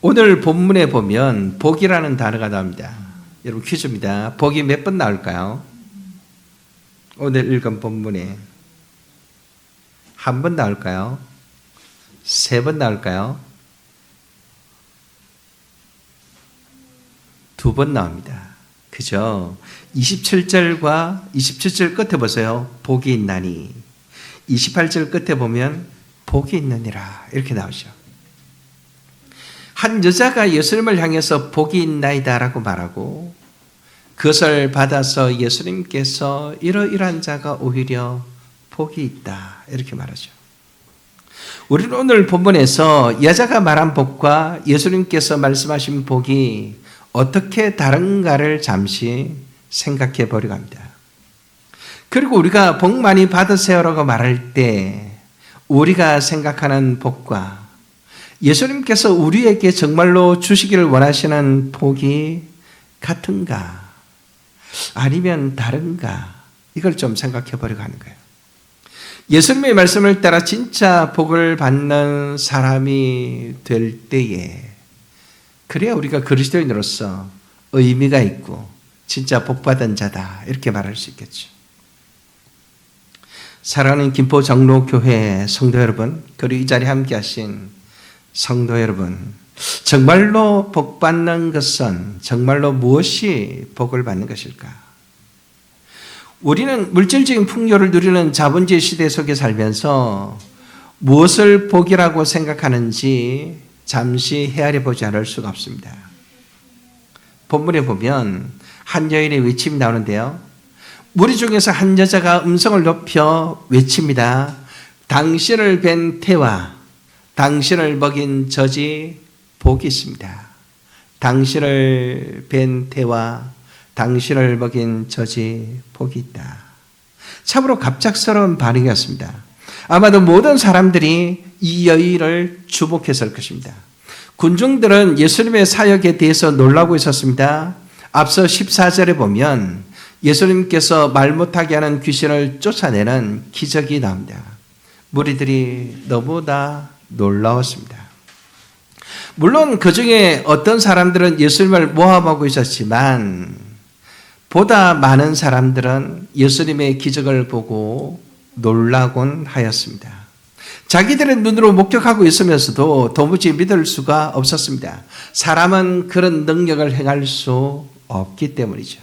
오늘 본문에 보면 복이라는 단어가 나옵니다. 여러분 퀴즈입니다. 복이 몇 번 나올까요? 오늘 읽은 본문에 한 번 나올까요? 세 번 나올까요? 두 번 나옵니다. 그죠? 27절 끝에 보세요. 복이 있나니. 28절 끝에 보면 복이 있느니라 이렇게 나오죠. 한 여자가 예수님을 향해서 복이 있나이다 라고 말하고 그것을 받아서 예수님께서 이러이러한 자가 오히려 복이 있다 이렇게 말하죠. 우리는 오늘 본문에서 여자가 말한 복과 예수님께서 말씀하신 복이 어떻게 다른가를 잠시 생각해 보려고 합니다. 그리고 우리가 복 많이 받으세요라고 말할 때 우리가 생각하는 복과 예수님께서 우리에게 정말로 주시기를 원하시는 복이 같은가 아니면 다른가 이걸 좀 생각해 보려고 하는 거예요. 예수님의 말씀을 따라 진짜 복을 받는 사람이 될 때에 그래야 우리가 그리스도인으로서 의미가 있고 진짜 복받은 자다 이렇게 말할 수 있겠죠. 사랑하는 김포 장로교회 성도 여러분, 그리고 이 자리에 함께 하신 성도 여러분, 정말로 복받는 것은 정말로 무엇이 복을 받는 것일까? 우리는 물질적인 풍요를 누리는 자본주의 시대 속에 살면서 무엇을 복이라고 생각하는지 잠시 헤아려 보지 않을 수가 없습니다. 본문에 보면 한 여인의 외침이 나오는데요. 무리 중에서 한 여자가 음성을 높여 외칩니다. 당신을 뵌 태와 당신을 먹인 젖이 복이 있습니다. 당신을 뵌 태와 당신을 먹인 젖이 복이 있다. 참으로 갑작스러운 반응이었습니다. 아마도 모든 사람들이 이 여인을 주목했을 것입니다. 군중들은 예수님의 사역에 대해서 놀라고 있었습니다. 앞서 14절에 보면 예수님께서 말 못하게 하는 귀신을 쫓아내는 기적이 나옵니다. 무리들이 너무나 놀라웠습니다. 물론 그 중에 어떤 사람들은 예수님을 모함하고 있었지만 보다 많은 사람들은 예수님의 기적을 보고 놀라곤 하였습니다. 자기들의 눈으로 목격하고 있으면서도 도무지 믿을 수가 없었습니다. 사람은 그런 능력을 행할 수 없기 때문이죠.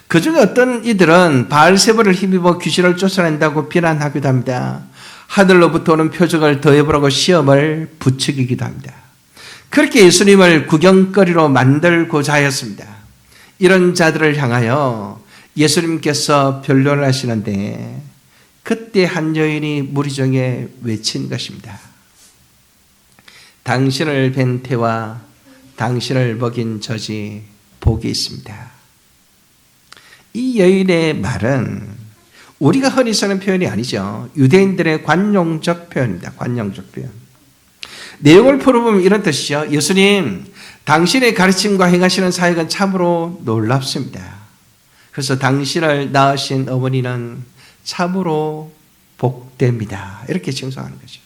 그 중에 어떤 이들은 바알세불을 힘입어 귀신을 쫓아낸다고 비난하기도 합니다. 하늘로부터 오는 표적을 더해보라고 시험을 부추기기도 합니다. 그렇게 예수님을 구경거리로 만들고자 하였습니다. 이런 자들을 향하여 예수님께서 변론을 하시는데 그때 한 여인이 무리 중에 외친 것입니다. 당신을 뵌 태와 당신을 먹인 젖이 복이 있습니다. 이 여인의 말은 우리가 흔히 쓰는 표현이 아니죠. 유대인들의 관용적 표현입니다. 관용적 표현. 내용을 풀어보면 이런 뜻이죠. 예수님, 당신의 가르침과 행하시는 사역은 참으로 놀랍습니다. 그래서 당신을 낳으신 어머니는 참으로 복됩니다. 이렇게 칭송하는 거죠.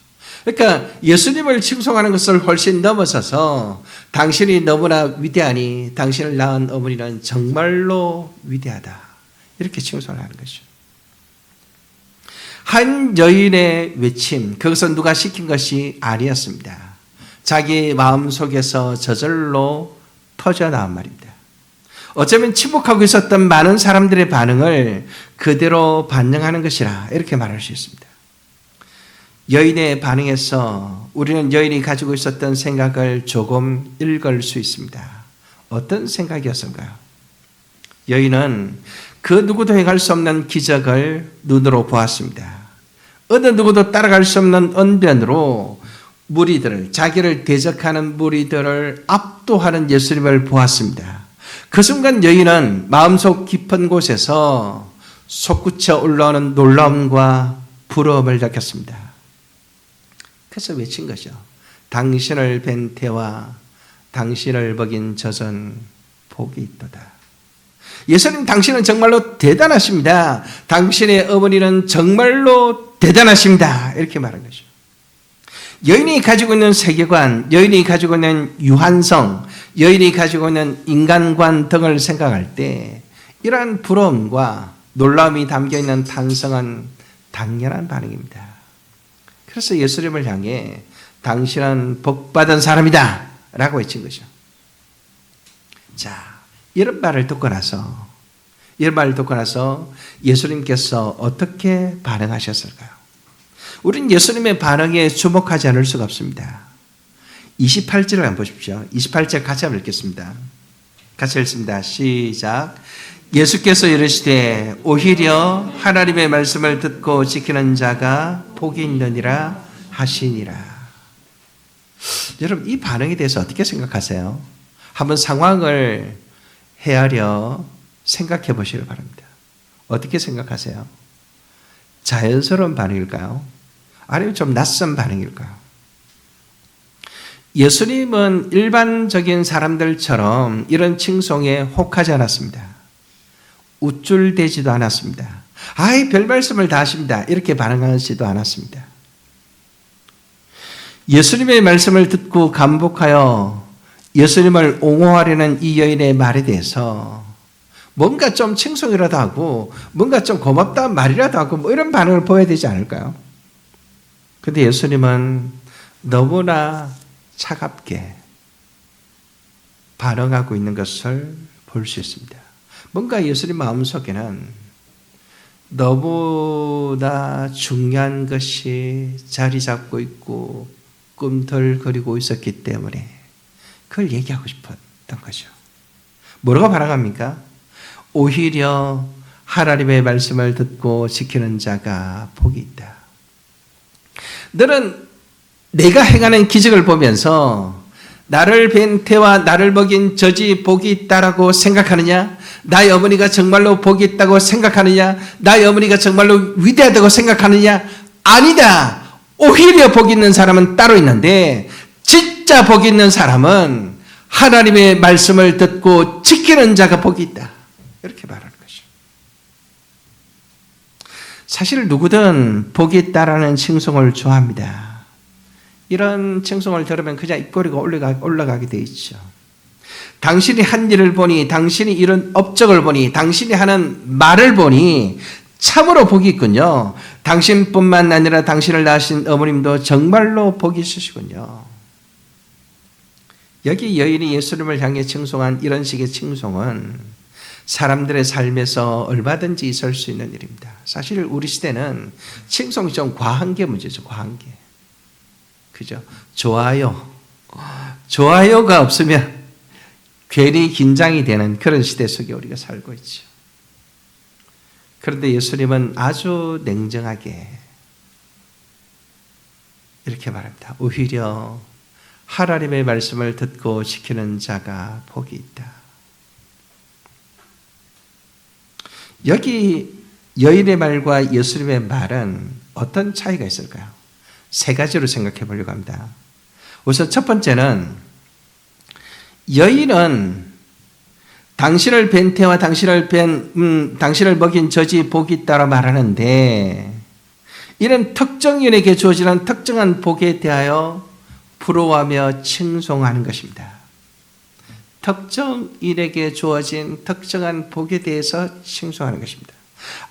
그러니까 예수님을 칭송하는 것을 훨씬 넘어서서 당신이 너무나 위대하니 당신을 낳은 어머니는 정말로 위대하다. 이렇게 칭송하는 거죠. 한 여인의 외침, 그것은 누가 시킨 것이 아니었습니다. 자기 마음속에서 저절로 터져나온 말입니다. 어쩌면 침묵하고 있었던 많은 사람들의 반응을 그대로 반영하는 것이라 이렇게 말할 수 있습니다. 여인의 반응에서 우리는 여인이 가지고 있었던 생각을 조금 읽을 수 있습니다. 어떤 생각이었을까요? 여인은 그 누구도 행할 수 없는 기적을 눈으로 보았습니다. 어느 누구도 따라갈 수 없는 언변으로 무리들을, 자기를 대적하는 무리들을 압도하는 예수님을 보았습니다. 그 순간 여인은 마음속 깊은 곳에서 솟구쳐 올라오는 놀라움과 부러움을 느꼈습니다. 그래서 외친 거죠. 당신을 뵌 태와 당신을 먹인 젖은 복이 있도다. 예수님, 당신은 정말로 여인이 가지고 있는 세계관, 여인이 가지고 있는 유한성, 여인이 가지고 있는 인간관 등을 생각할 때 이러한 부러움과 놀라움이 담겨있는 탄성은 당연한 반응입니다. 그래서 예수님을 향해 당신은 복받은 사람이다 라고 외친 거죠. 자, 이런 말을 듣고 나서 예수님께서 어떻게 반응하셨을까요? 우리는 예수님의 반응에 주목하지 않을 수가 없습니다. 28절을 한번 보십시오. 28절 같이 한번 읽겠습니다. 같이 읽습니다. 시작. 예수께서 이르시되 오히려 하나님의 말씀을 듣고 지키는 자가 복이 있느니라 하시니라. 여러분, 이 반응에 대해서 어떻게 생각하세요? 한번 상황을 헤아려 생각해 보시길 바랍니다. 어떻게 생각하세요? 자연스러운 반응일까요? 아니면 좀 낯선 반응일까요? 예수님은 일반적인 사람들처럼 이런 칭송에 혹하지 않았습니다. 우쭐대지도 않았습니다. 아이, 별 말씀을 다 하십니다. 이렇게 반응하지도 않았습니다. 예수님의 말씀을 듣고 감복하여 예수님을 옹호하려는 이 여인의 말에 대해서 뭔가 좀 칭송이라도 하고 뭔가 좀 고맙다는 말이라도 하고 뭐 이런 반응을 보여야 되지 않을까요? 근데 예수님은 너무나 차갑게 반응하고 있는 것을 볼 수 있습니다. 뭔가 예수님 마음속에는 너무나 중요한 것이 자리 잡고 있고 꿈틀거리고 있었기 때문에 그걸 얘기하고 싶었던 거죠. 뭐라고 반응합니까? 오히려 하나님의 말씀을 듣고 지키는 자가 복이 있다. 너는 내가 행하는 기적을 보면서 나를 뵌 태와 나를 먹인 젖이 복이 있다라고 생각하느냐? 나의 어머니가 정말로 복이 있다고 생각하느냐? 나의 어머니가 정말로 위대하다고 생각하느냐? 아니다. 오히려 복이 있는 사람은 따로 있는데 진짜 복이 있는 사람은 하나님의 말씀을 듣고 지키는 자가 복이 있다. 이렇게 말하는 것이죠. 사실 누구든 복이 있다라는 칭송을 좋아합니다. 이런 칭송을 들으면 그냥 입꼬리가 올라가게 돼 있죠. 당신이 한 일을 보니, 당신이 이런 업적을 보니, 당신이 하는 말을 보니 참으로 복이 있군요. 당신뿐만 아니라 당신을 낳으신 어머님도 정말로 복이 있으시군요. 여기 여인이 예수님을 향해 칭송한 이런 식의 칭송은 사람들의 삶에서 얼마든지 있을 수 있는 일입니다. 사실 우리 시대는 칭송이 좀 과한 게 문제죠. 과한 게. 그죠? 좋아요가 없으면 괜히 긴장이 되는 그런 시대 속에 우리가 살고 있죠. 그런데 예수님은 아주 냉정하게 이렇게 말합니다. 오히려 하나님의 말씀을 듣고 지키는 자가 복이 있다. 여기 여인의 말과 예수님의 말은 어떤 차이가 있을까요? 세 가지로 생각해 보려고 합니다. 우선 첫 번째는 여인은 당신을 뵌 태와 당신을 먹인 젖이 복이 있다고 말하는데 이런 특정인에게 주어지는 특정한 복에 대하여 부러워하며 칭송하는 것입니다. 특정인에게 주어진 특정한 복에 대해서 칭송하는 것입니다.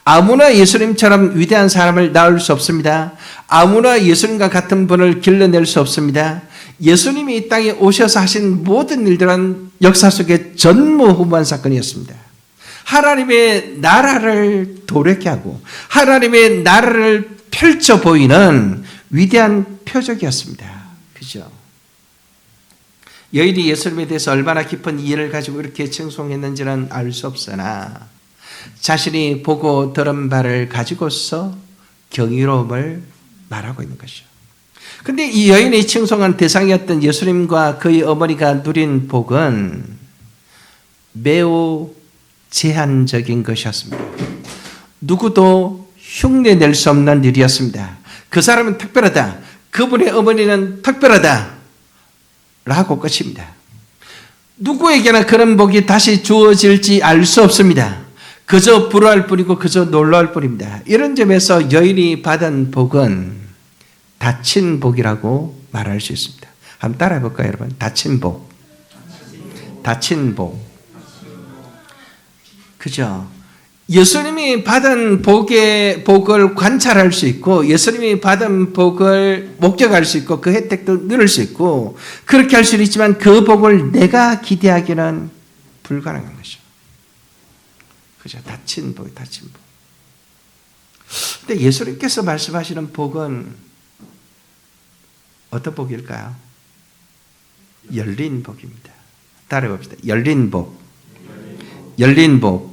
아무나 예수님처럼 위대한 사람을 낳을 수 없습니다. 아무나 예수님과 같은 분을 길러낼 수 없습니다. 예수님이 이 땅에 오셔서 하신 모든 일들은 역사 속에 전무후무한 사건이었습니다. 하나님의 나라를 도래케 하고 하나님의 나라를 펼쳐 보이는 위대한 표적이었습니다. 그죠? 여인이 예수님에 대해서 얼마나 깊은 이해를 가지고 이렇게 칭송했는지는 알 수 없으나 자신이 보고 들은 바를 가지고서 경이로움을 말하고 있는 것이죠. 그런데 이 여인의 칭송한 대상이었던 예수님과 그의 어머니가 누린 복은 매우 제한적인 것이었습니다. 누구도 흉내낼 수 없는 일이었습니다. 그 사람은 특별하다. 그분의 어머니는 특별하다. 라고 끝입니다. 누구에게나 그런 복이 다시 주어질지 알 수 없습니다. 그저 부러워할 뿐이고 그저 놀라울 뿐입니다. 이런 점에서 여인이 받은 복은 닫힌 복이라고 말할 수 있습니다. 한번 따라해 볼까요, 여러분? 다친 복. 다친 복. 그죠? 예수님이 받은 복을 관찰할 수 있고, 예수님이 받은 복을 목격할 수 있고, 그 혜택도 누릴 수 있고, 그렇게 할 수는 있지만 그 복을 내가 기대하기는 불가능한 것이죠. 그죠? 다친 복, 다친 복. 근데 예수님께서 말씀하시는 복은 어떤 복일까요? 열린 복입니다. 따라해 봅시다. 열린 복. 열린 복.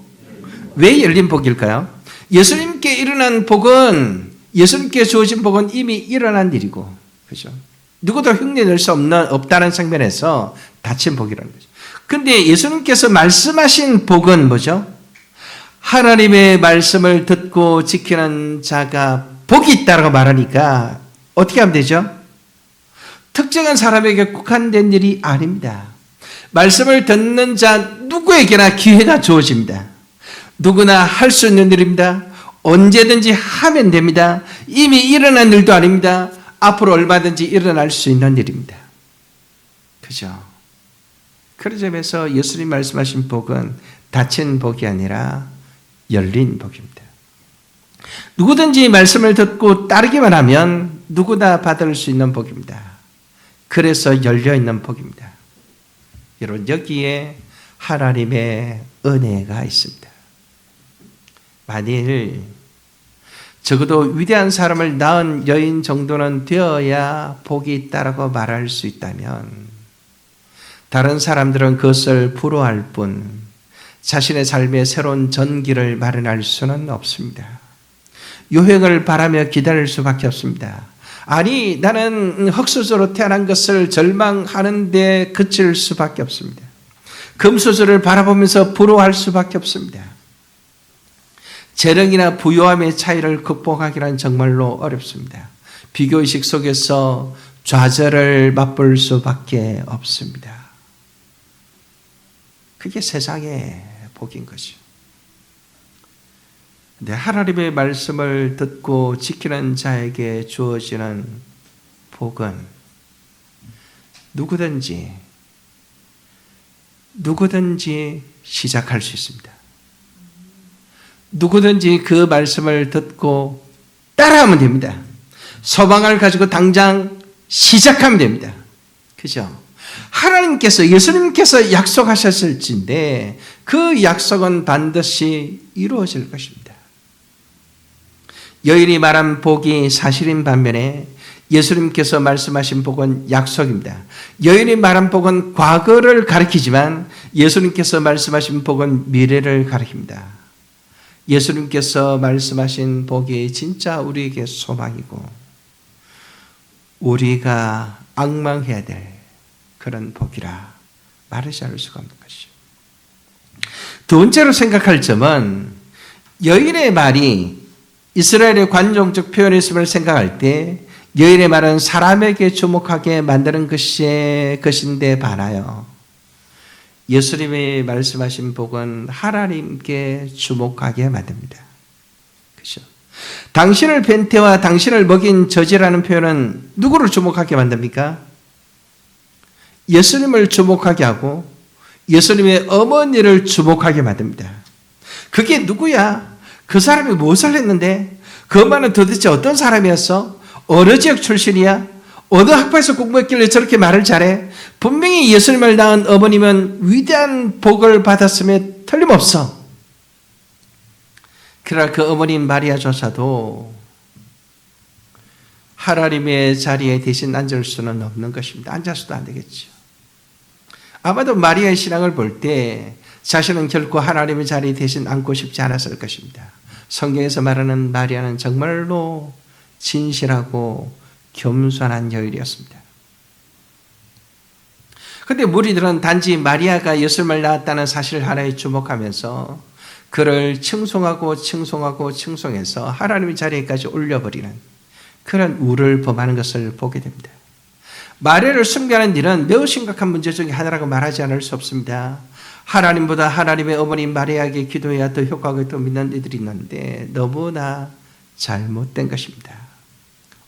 왜 열린 복일까요? 예수님께 일어난 복은, 예수님께 주어진 복은 이미 일어난 일이고, 그죠? 누구도 흉내낼 수 없다는 측면에서 닫힌 복이라는 거죠. 근데 예수님께서 말씀하신 복은 뭐죠? 하나님의 말씀을 듣고 지키는 자가 복이 있다고 말하니까 어떻게 하면 되죠? 특정한 사람에게 국한된 일이 아닙니다. 말씀을 듣는 자 누구에게나 기회가 주어집니다. 누구나 할 수 있는 일입니다. 언제든지 하면 됩니다. 이미 일어난 일도 아닙니다. 앞으로 얼마든지 일어날 수 있는 일입니다. 그죠? 그런 점에서 예수님 말씀하신 복은 닫힌 복이 아니라 열린 복입니다. 누구든지 말씀을 듣고 따르기만 하면 누구나 받을 수 있는 복입니다. 그래서 열려있는 복입니다. 여러분, 여기에 하나님의 은혜가 있습니다. 만일 적어도 위대한 사람을 낳은 여인 정도는 되어야 복이 있다라고 말할 수 있다면, 다른 사람들은 그것을 부러워할 뿐 자신의 삶에 새로운 전기를 마련할 수는 없습니다. 유행을 바라며 기다릴 수밖에 없습니다. 아니, 나는 흙수저로 태어난 것을 절망하는데 그칠 수밖에 없습니다. 금수저를 바라보면서 부러워할 수밖에 없습니다. 재능이나 부요함의 차이를 극복하기란 정말로 어렵습니다. 비교의식 속에서 좌절을 맛볼 수밖에 없습니다. 그게 세상의 복인 거죠. 근데 하나님의 말씀을 듣고 지키는 자에게 주어지는 복은 누구든지 시작할 수 있습니다. 누구든지 그 말씀을 듣고 따라하면 됩니다. 소망을 가지고 당장 시작하면 됩니다. 그죠? 하나님께서, 예수님께서 약속하셨을진데 그 약속은 반드시 이루어질 것입니다. 여인이 말한 복이 사실인 반면에 예수님께서 말씀하신 복은 약속입니다. 여인이 말한 복은 과거를 가리키지만 예수님께서 말씀하신 복은 미래를 가리킵니다. 예수님께서 말씀하신 복이 진짜 우리에게 소망이고 우리가 앙망해야 될 그런 복이라 말하지 않을 수가 없는 것이죠. 두 번째로 생각할 점은 여인의 말이 이스라엘의 관종적 표현이었음을 생각할 때 여인의 말은 사람에게 주목하게 만드는 것인데 반하여 예수님이 말씀하신 복은 하나님께 주목하게 만듭니다. 그렇죠? 당신을 벤태와 당신을 먹인 저지라는 표현은 누구를 주목하게 만듭니까? 예수님을 주목하게 하고 예수님의 어머니를 주목하게 만듭니다. 그게 누구야? 그 사람이 무엇을 했는데? 그 엄마는 도대체 어떤 사람이었어? 어느 지역 출신이야? 어느 학파에서 공부했길래 저렇게 말을 잘해? 분명히 예수님을 낳은 어머니면 위대한 복을 받았음에 틀림없어. 그러나 그 어머님 마리아조차도 하나님의 자리에 대신 앉을 수는 없는 것입니다. 앉아서도 안 되겠죠. 아마도 마리아의 신앙을 볼 때 자신은 결코 하나님의 자리에 대신 앉고 싶지 않았을 것입니다. 성경에서 말하는 마리아는 정말로 진실하고 겸손한 여인이었습니다. 그런데 무리들은 단지 마리아가 예수님을 낳았다는 사실 하나에 주목하면서 그를 칭송해서 하나님의 자리에까지 올려버리는 그런 우를 범하는 것을 보게 됩니다. 마리아를 숭배하는 일은 매우 심각한 문제 중에 하나라고 말하지 않을 수 없습니다. 하나님보다 하나님의 어머니 마리아에게 기도해야 더 효과가 있다고 믿는 이들이 있는데 너무나 잘못된 것입니다.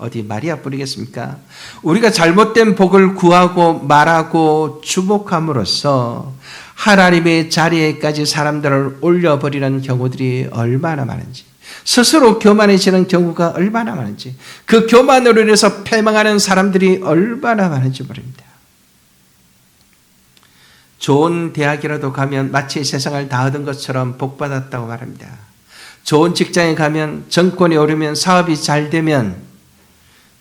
어디 마리아 뿌리겠습니까? 우리가 잘못된 복을 구하고 말하고 주목함으로써 하나님의 자리에까지 사람들을 올려버리는 경우들이 얼마나 많은지, 스스로 교만해지는 경우가 얼마나 많은지, 그 교만으로 인해서 패망하는 사람들이 얼마나 많은지 모릅니다. 좋은 대학이라도 가면 마치 세상을 다 얻은 것처럼 복받았다고 말합니다. 좋은 직장에 가면, 정권에 오르면, 사업이 잘 되면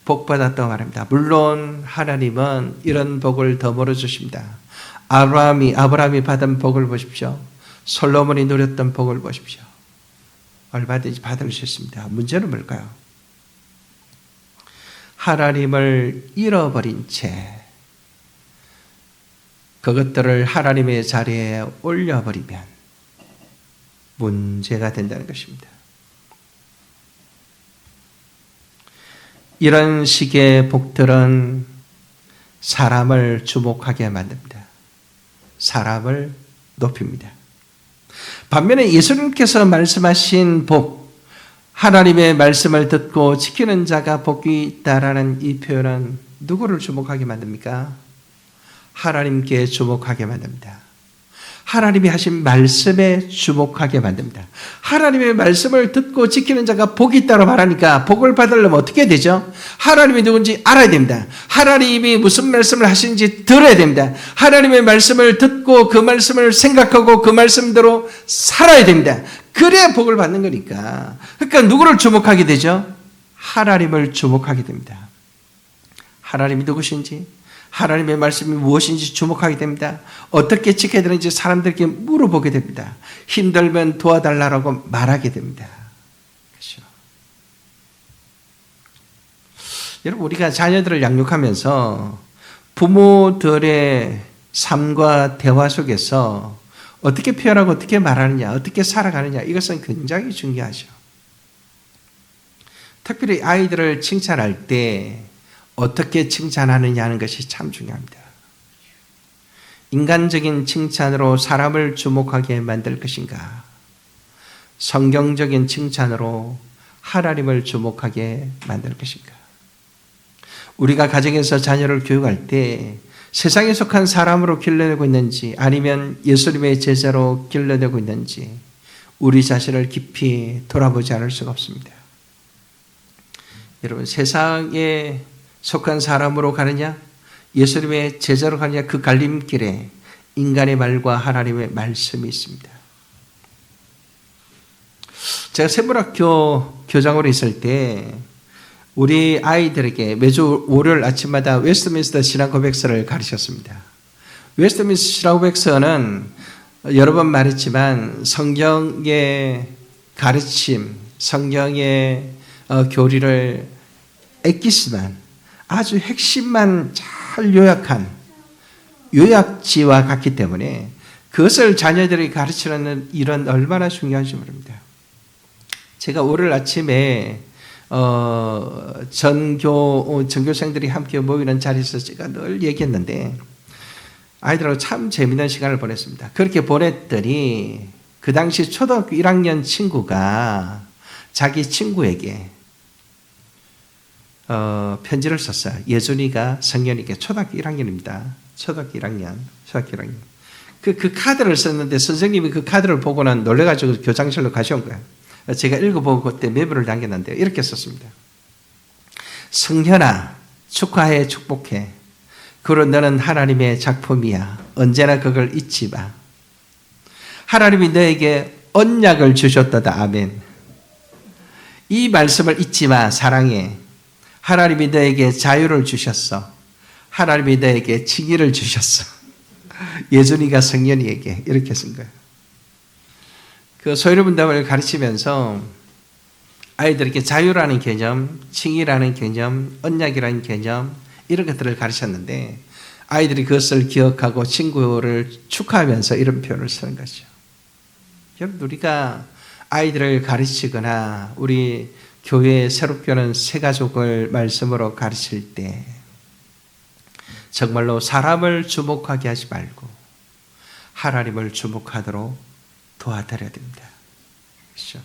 복받았다고 말합니다. 물론 하나님은 이런 복을 더불어 주십니다. 아브라함이 받은 복을 보십시오. 솔로몬이 누렸던 복을 보십시오. 얼마든지 받을 수 있습니다. 문제는 뭘까요? 하나님을 잃어버린 채 그것들을 하나님의 자리에 올려버리면 문제가 된다는 것입니다. 이런 식의 복들은 사람을 주목하게 만듭니다. 사람을 높입니다. 반면에 예수님께서 말씀하신 복, 하나님의 말씀을 듣고 지키는 자가 복이 있다라는 이 표현은 누구를 주목하게 만듭니까? 하나님께 주목하게 만듭니다. 하나님이 하신 말씀에 주목하게 만듭니다. 하나님의 말씀을 듣고 지키는 자가 복이 있다고 말하니까 복을 받으려면 어떻게 되죠? 하나님이 누군지 알아야 됩니다. 하나님이 무슨 말씀을 하시는지 들어야 됩니다. 하나님의 말씀을 듣고 그 말씀을 생각하고 그 말씀대로 살아야 됩니다. 그래야 복을 받는 거니까. 그러니까 누구를 주목하게 되죠? 하나님을 주목하게 됩니다. 하나님이 누구신지, 하나님의 말씀이 무엇인지 주목하게 됩니다. 어떻게 지켜야 되는지 사람들에게 물어보게 됩니다. 힘들면 도와달라고 말하게 됩니다. 그렇죠? 여러분, 우리가 자녀들을 양육하면서 부모들의 삶과 대화 속에서 어떻게 표현하고 어떻게 말하느냐, 어떻게 살아가느냐, 이것은 굉장히 중요하죠. 특별히 아이들을 칭찬할 때 어떻게 칭찬하느냐 하는 것이 참 중요합니다. 인간적인 칭찬으로 사람을 주목하게 만들 것인가? 성경적인 칭찬으로 하나님을 주목하게 만들 것인가? 우리가 가정에서 자녀를 교육할 때 세상에 속한 사람으로 길러내고 있는지 아니면 예수님의 제자로 길러내고 있는지 우리 자신을 깊이 돌아보지 않을 수가 없습니다. 여러분, 세상에 속한 사람으로 가느냐, 예수님의 제자로 가느냐, 그 갈림길에 인간의 말과 하나님의 말씀이 있습니다. 제가 세문학교 교장으로 있을 때 우리 아이들에게 매주 월요일 아침마다 웨스트민스터 신앙 고백서를 가르쳤습니다. 웨스트민스터 신앙 고백서는 여러 번 말했지만 성경의 가르침, 성경의 교리를 엑기스만 아주 핵심만 잘 요약한 요약지와 같기 때문에 그것을 자녀들이 가르치는 일은 얼마나 중요한지 모릅니다. 제가 월요일 아침에 전교생들이 함께 모이는 자리에서 제가 늘 얘기했는데 아이들하고 참 재미있는 시간을 보냈습니다. 그렇게 보냈더니 그 당시 초등학교 1학년 친구가 자기 친구에게 편지를 썼어요. 예준이가 성현이에게 초등학교 1학년입니다. 초등학교 1학년. 그 카드를 썼는데 선생님이 그 카드를 보고는 놀래가지고 교장실로 가져온 거예요. 제가 읽어보고 그때 메모를 남겼는데요. 이렇게 썼습니다. 성현아, 축하해, 축복해. 그러 너는 하나님의 작품이야. 언제나 그걸 잊지 마. 하나님이 너에게 언약을 주셨다다. 아멘. 이 말씀을 잊지 마. 사랑해. 하나님이 너에게 자유를 주셨어. 하나님이 너에게 칭의를 주셨어. 예준이가 성현이에게 이렇게 쓴 거예요. 그 소유분담을 가르치면서 아이들에게 자유라는 개념, 칭의라는 개념, 언약이라는 개념 이런 것들을 가르쳤는데 아이들이 그것을 기억하고 친구를 축하하면서 이런 표현을 쓰는 거죠. 여러분, 우리가 아이들을 가르치거나 우리 교회에 새롭게 오는 새가족을 말씀으로 가르칠 때 정말로 사람을 주목하게 하지 말고 하나님을 주목하도록 도와드려야 됩니다. 그렇죠?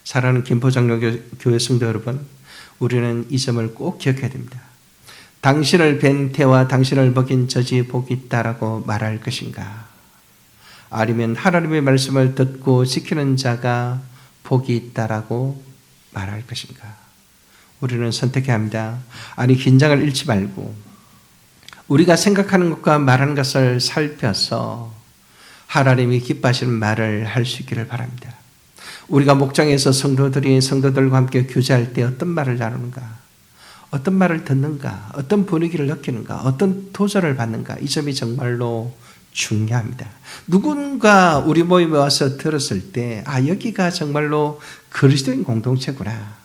사랑하는 김포장로교회 성도 여러분, 우리는 이 점을 꼭 기억해야 됩니다. 당신을 뵌 태와 당신을 먹인 젖이 복이 있다라고 말할 것인가? 아니면 하나님의 말씀을 듣고 지키는 자가 복이 있다라고 말할 것인가? 우리는 선택해야 합니다. 아니, 긴장을 잃지 말고 우리가 생각하는 것과 말하는 것을 살펴서 하나님이 기뻐하시는 말을 할 수 있기를 바랍니다. 우리가 목장에서 성도들과 함께 교제할 때 어떤 말을 나누는가? 어떤 말을 듣는가? 어떤 분위기를 느끼는가? 어떤 도전을 받는가? 이 점이 정말로 중요합니다. 누군가 우리 모임에 와서 들었을 때, 여기가 정말로 그리스도인 공동체구나.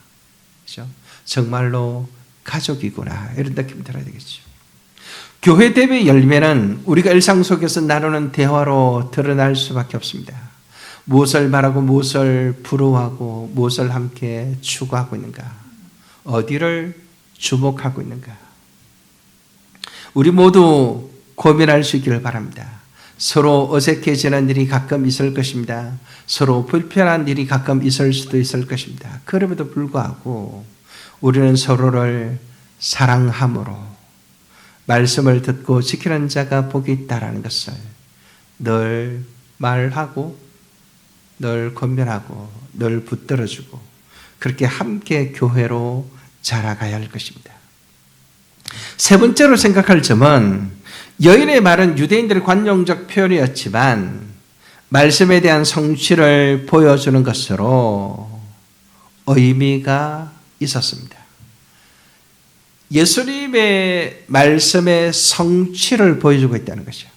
그렇죠? 정말로 가족이구나. 이런 느낌이 들어야 되겠죠. 교회 대회 열매는 우리가 일상 속에서 나누는 대화로 드러날 수밖에 없습니다. 무엇을 말하고 무엇을 부러워하고 무엇을 함께 추구하고 있는가? 어디를 주목하고 있는가? 우리 모두 고민할 수 있기를 바랍니다. 서로 어색해지는 일이 가끔 있을 것입니다. 서로 불편한 일이 가끔 있을 수도 있을 것입니다. 그럼에도 불구하고 우리는 서로를 사랑함으로 말씀을 듣고 지키는 자가 복이 있다라는 것을 늘 말하고 늘 권면하고 늘 붙들어주고 그렇게 함께 교회로 자라가야 할 것입니다. 세 번째로 생각할 점은 여인의 말은 유대인들의 관용적 표현이었지만 말씀에 대한 성취를 보여주는 것으로 의미가 있었습니다. 예수님의 말씀의 성취를 보여주고 있다는 것이죠.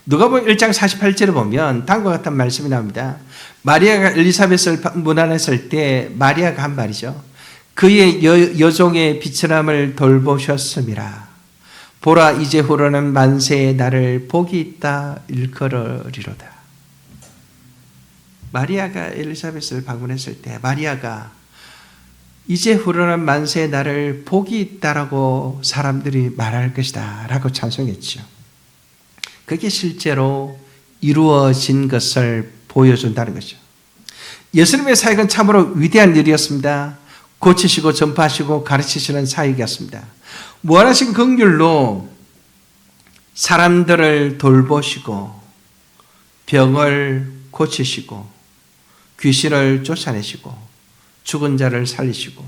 누가복음 1장 48절에 보면 다음과 같은 말씀이 나옵니다. 마리아가 엘리사벳을 문안했을 때 마리아가 한 말이죠. 그의 여종의 비천함을 돌보셨음이라. 보라, 이제 후로는 만세의 날을 복이 있다 일컬으리로다. 마리아가 엘리사벳을 방문했을 때 마리아가 이제 후로는 만세의 날을 복이 있다라고 사람들이 말할 것이다 라고 찬송했죠. 그게 실제로 이루어진 것을 보여준다는 거죠. 예수님의 사역은 참으로 위대한 일이었습니다. 고치시고 전파하시고 가르치시는 사역이었습니다. 무한하신 긍휼로 사람들을 돌보시고 병을 고치시고 귀신을 쫓아내시고 죽은 자를 살리시고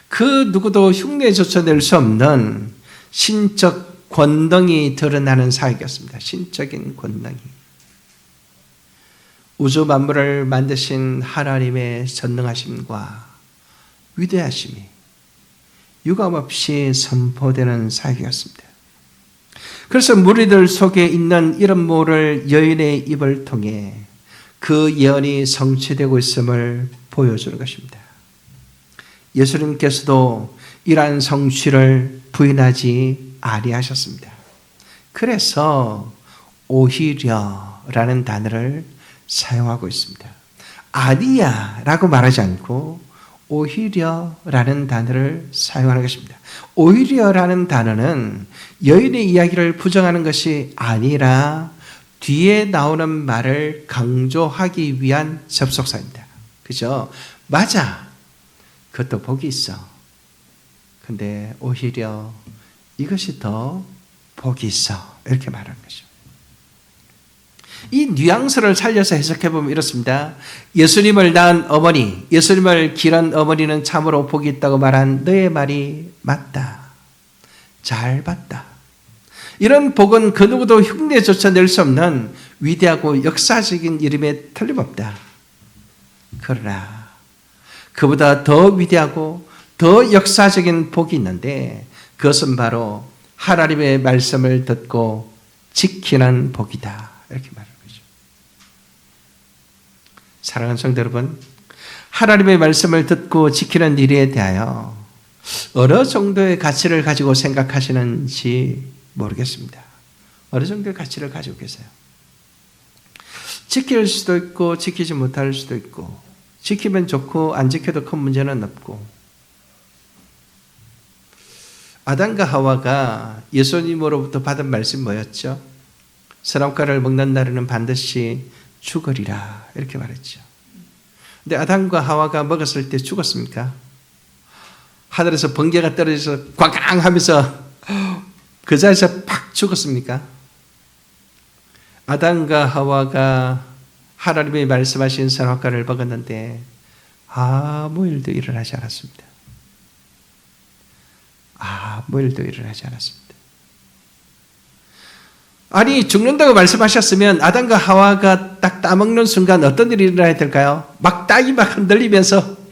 그 누구도 흉내조차 낼 수 없는 신적 권능이 드러나는 사역이었습니다. 신적인 권능이. 우주 만물을 만드신 하나님의 전능하심과 위대하심이 유감없이 선포되는 사역이었습니다. 그래서 무리들 속에 있는 이런 모를 여인의 입을 통해 그 예언이 성취되고 있음을 보여주는 것입니다. 예수님께서도 이러한 성취를 부인하지 아니하셨습니다. 그래서 오히려라는 단어를 사용하고 있습니다. 아니야 라고 말하지 않고 오히려라는 단어를 사용하는 것입니다. 오히려라는 단어는 여인의 이야기를 부정하는 것이 아니라 뒤에 나오는 말을 강조하기 위한 접속사입니다. 그죠? 맞아. 그것도 복이 있어. 근데 오히려 이것이 더 복이 있어. 이렇게 말하는 거죠. 이 뉘앙스를 살려서 해석해보면 이렇습니다. 예수님을 낳은 어머니, 예수님을 기른 어머니는 참으로 복이 있다고 말한 너의 말이 맞다. 잘 봤다. 이런 복은 그 누구도 흉내조차 낼 수 없는 위대하고 역사적인 이름에 틀림없다. 그러나 그보다 더 위대하고 더 역사적인 복이 있는데 그것은 바로 하나님의 말씀을 듣고 지키는 복이다. 이렇게 말합니다. 사랑하는 성도 여러분, 하나님의 말씀을 듣고 지키는 일에 대하여 어느 정도의 가치를 가지고 생각하시는지 모르겠습니다. 어느 정도의 가치를 가지고 계세요? 지킬 수도 있고 지키지 못할 수도 있고 지키면 좋고 안 지켜도 큰 문제는 없고 아담과 하와가 예수님으로부터 받은 말씀이 뭐였죠? 선악과를 먹는 날에는 반드시 죽으리라 이렇게 말했죠. 근데 아담과 하와가 먹었을 때 죽었습니까? 하늘에서 번개가 떨어져서 꽝꽝 하면서 그 자리에서 팍 죽었습니까? 아담과 하와가 하나님이 말씀하신 선악과를 먹었는데 아무 일도 일어나지 않았습니다. 아무 일도 일어나지 않았습니다. 아니, 죽는다고 말씀하셨으면 아담과 하와가 딱 따먹는 순간 어떤 일이 일어나야 될까요? 막 땅이 막 흔들리면서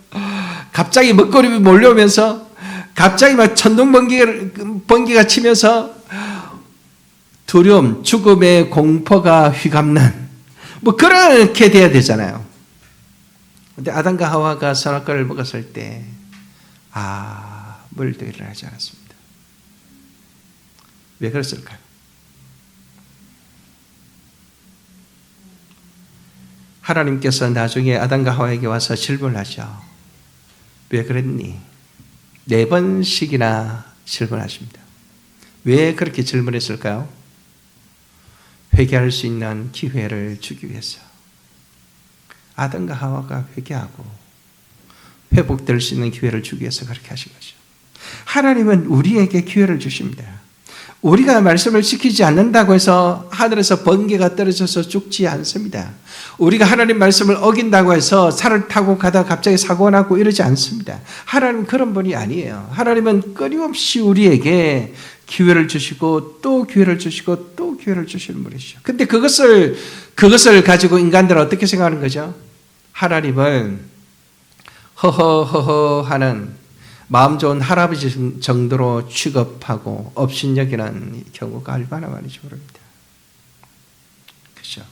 갑자기 먹거름이 몰려오면서 갑자기 막 천둥 번개가 치면서 두려움, 죽음의 공포가 휘감는 뭐 그렇게 돼야 되잖아요. 근데 아담과 하와가 선악과를 먹었을 때 아무 일도 일어나지 않았습니다. 왜 그랬을까요? 하나님께서 나중에 아담과 하와에게 와서 질문을 하죠. 왜 그랬니? 4번씩이나 질문하십니다. 왜 그렇게 질문했을까요? 회개할 수 있는 기회를 주기 위해서. 아담과 하와가 회개하고 회복될 수 있는 기회를 주기 위해서 그렇게 하신 거죠. 하나님은 우리에게 기회를 주십니다. 우리가 말씀을 지키지 않는다고 해서 하늘에서 번개가 떨어져서 죽지 않습니다. 우리가 하나님 말씀을 어긴다고 해서 차를 타고 가다가 갑자기 사고가 나고 이러지 않습니다. 하나님은 그런 분이 아니에요. 하나님은 끊임없이 우리에게 기회를 주시고 또 기회를 주시고 또 기회를 주시는 분이시죠. 근데 그것을 가지고 인간들은 어떻게 생각하는 거죠? 하나님을 허허허허 하는 마음 좋은 할아버지 정도로 취급하고 업신여기는 경우가 얼마나 많은지 모릅니다. 그렇죠?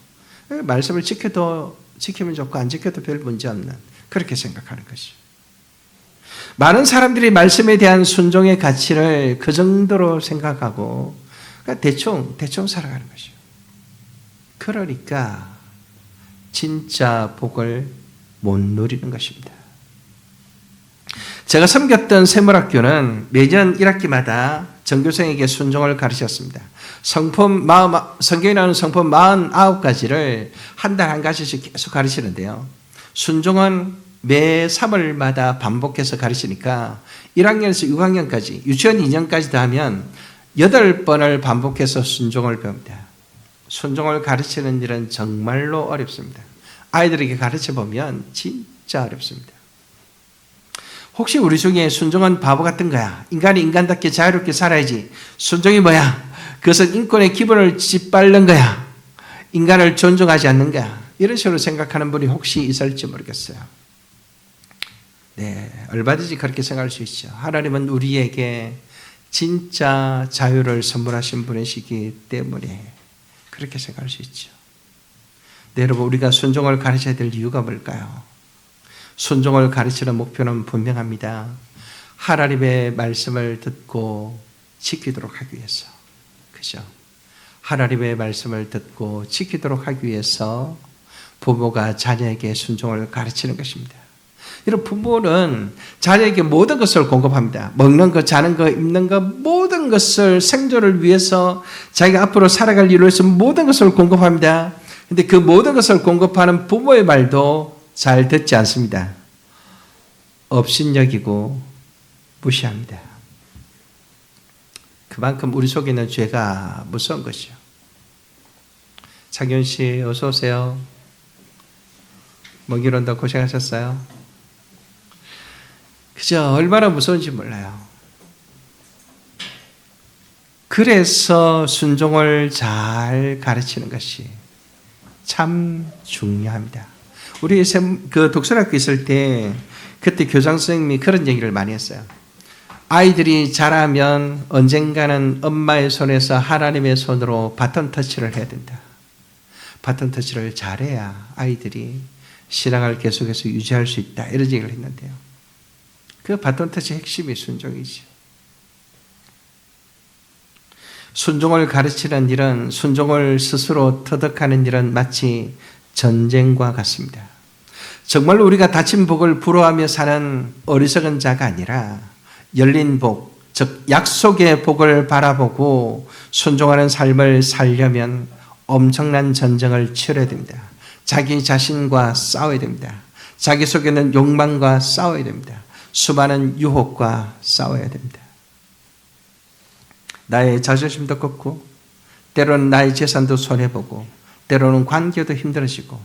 말씀을 지키면 좋고 안 지켜도 별 문제 없는 그렇게 생각하는 것이죠. 많은 사람들이 말씀에 대한 순종의 가치를 그 정도로 생각하고 대충 살아가는 것이죠. 그러니까 진짜 복을 못 누리는 것입니다. 제가 섬겼던 세물학교는 매년 1학기마다 전교생에게 순종을 가르쳤습니다. 성경에 나오는 성품 49가지를 한 달 한 가지씩 계속 가르치는데요. 순종은 매 3월마다 반복해서 가르치니까 1학년에서 6학년까지, 유치원 2년까지 다 하면 8번을 반복해서 순종을 배웁니다. 순종을 가르치는 일은 정말로 어렵습니다. 아이들에게 가르쳐보면 진짜 어렵습니다. 혹시 우리 중에 순종은 바보 같은 거야. 인간이 인간답게 자유롭게 살아야지. 순종이 뭐야? 그것은 인권의 기본을 짓밟는 거야. 인간을 존중하지 않는 거야. 이런 식으로 생각하는 분이 혹시 있을지 모르겠어요. 네, 얼마든지 그렇게 생각할 수 있죠. 하나님은 우리에게 진짜 자유를 선물하신 분이시기 때문에 그렇게 생각할 수 있죠. 네, 여러분, 우리가 순종을 가르쳐야 될 이유가 뭘까요? 순종을 가르치는 목표는 분명합니다. 하나님의 말씀을 듣고 지키도록 하기 위해서. 그죠? 하나님의 말씀을 듣고 지키도록 하기 위해서 부모가 자녀에게 순종을 가르치는 것입니다. 이런 부모는 자녀에게 모든 것을 공급합니다. 먹는 것, 자는 것, 입는 것, 모든 것을 생존을 위해서 자기가 앞으로 살아갈 일을 위해서 모든 것을 공급합니다. 근데 그 모든 것을 공급하는 부모의 말도 잘 듣지 않습니다. 업신여기고 무시합니다. 그만큼 우리 속에 있는 죄가 무서운 것이요. 장현 씨 어서 오세요. 먼 길 온다 고생하셨어요. 그죠? 얼마나 무서운지 몰라요. 그래서 순종을 잘 가르치는 것이 참 중요합니다. 우리 그 독서학교 있을 때 그때 교장 선생님이 그런 얘기를 많이 했어요. 아이들이 자라면 언젠가는 엄마의 손에서 하나님의 손으로 바톤 터치를 해야 된다. 바톤 터치를 잘해야 아이들이 신앙을 계속해서 유지할 수 있다. 이런 얘기를 했는데요. 그 바톤 터치의 핵심이 순종이죠. 순종을 가르치는 일은, 순종을 스스로 터득하는 일은 마치 전쟁과 같습니다. 정말로 우리가 다친 복을 부러워하며 사는 어리석은 자가 아니라 열린 복, 즉 약속의 복을 바라보고 순종하는 삶을 살려면 엄청난 전쟁을 치러야 됩니다. 자기 자신과 싸워야 됩니다. 자기 속에 있는 욕망과 싸워야 됩니다. 수많은 유혹과 싸워야 됩니다. 나의 자존심도 꺾고 때로는 나의 재산도 손해보고 때로는 관계도 힘들어지고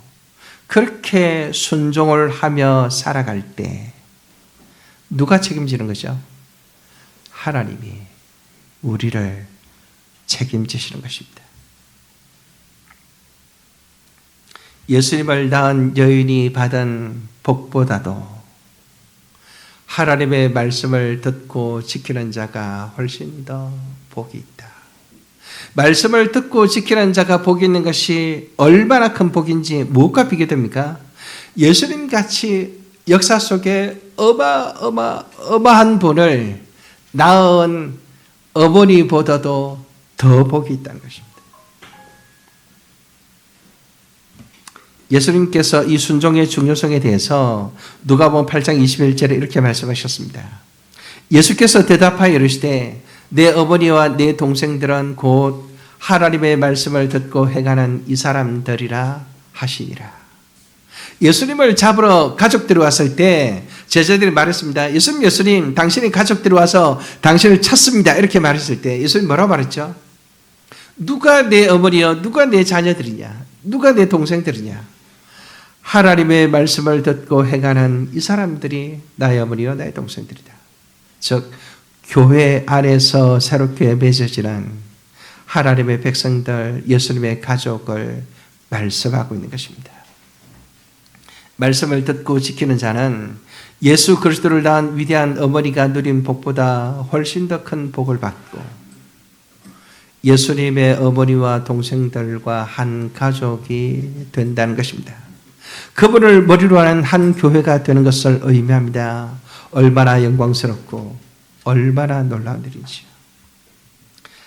그렇게 순종을 하며 살아갈 때 누가 책임지는 거죠? 하나님이 우리를 책임지시는 것입니다. 예수님을 낳은 여인이 받은 복보다도 하나님의 말씀을 듣고 지키는 자가 훨씬 더 복이 있다. 말씀을 듣고 지키는 자가 복이 있는 것이 얼마나 큰 복인지 무엇과 비교됩니까? 예수님 같이 역사 속에 어마어마한 분을 낳은 어머니보다도 더 복이 있다는 것입니다. 예수님께서 이 순종의 중요성에 대해서 누가복음 8장 21절에 이렇게 말씀하셨습니다. 예수께서 대답하여 이르시되 내 어머니와 내 동생들은 곧 하나님의 말씀을 듣고 행하는 이 사람들이라 하시니라. 예수님을 잡으러 가족들이 왔을 때 제자들이 말했습니다. 예수님, 당신이 가족들이 와서 당신을 찾습니다. 이렇게 말했을 때 예수님 뭐라고 말했죠? 누가 내 어머니여, 누가 내 자녀들이냐, 누가 내 동생들이냐. 하나님의 말씀을 듣고 행하는 이 사람들이 나의 어머니와 나의 동생들이다. 즉 교회 안에서 새롭게 맺어지는 하나님의 백성들, 예수님의 가족을 말씀하고 있는 것입니다. 말씀을 듣고 지키는 자는 예수 그리스도를 낳은 위대한 어머니가 누린 복보다 훨씬 더 큰 복을 받고 예수님의 어머니와 동생들과 한 가족이 된다는 것입니다. 그분을 머리로 하는 한 교회가 되는 것을 의미합니다. 얼마나 영광스럽고 얼마나 놀라운 일이지요.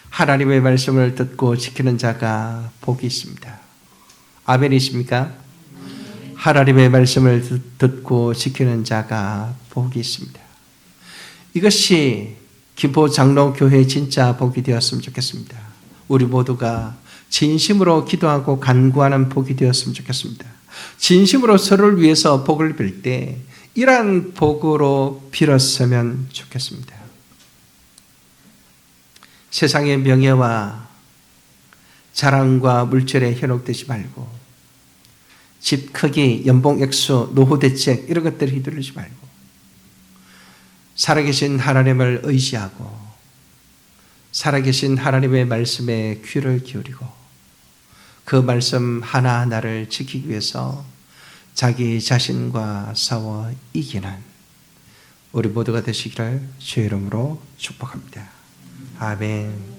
하나님의 말씀을 듣고 지키는 자가 복이 있습니다. 아멘이십니까? 하나님의 말씀을 듣고 지키는 자가 복이 있습니다. 이것이 김포 장로교회의 진짜 복이 되었으면 좋겠습니다. 우리 모두가 진심으로 기도하고 간구하는 복이 되었으면 좋겠습니다. 진심으로 서로를 위해서 복을 빌 때 이러한 복으로 빌었으면 좋겠습니다. 세상의 명예와 자랑과 물질에 현혹되지 말고 집 크기, 연봉 액수, 노후 대책 이런 것들을 휘둘리지 말고 살아계신 하나님을 의지하고 살아계신 하나님의 말씀에 귀를 기울이고 그 말씀 하나하나를 지키기 위해서 자기 자신과 싸워 이기는 우리 모두가 되시기를 주의 이름으로 축복합니다. 아멘.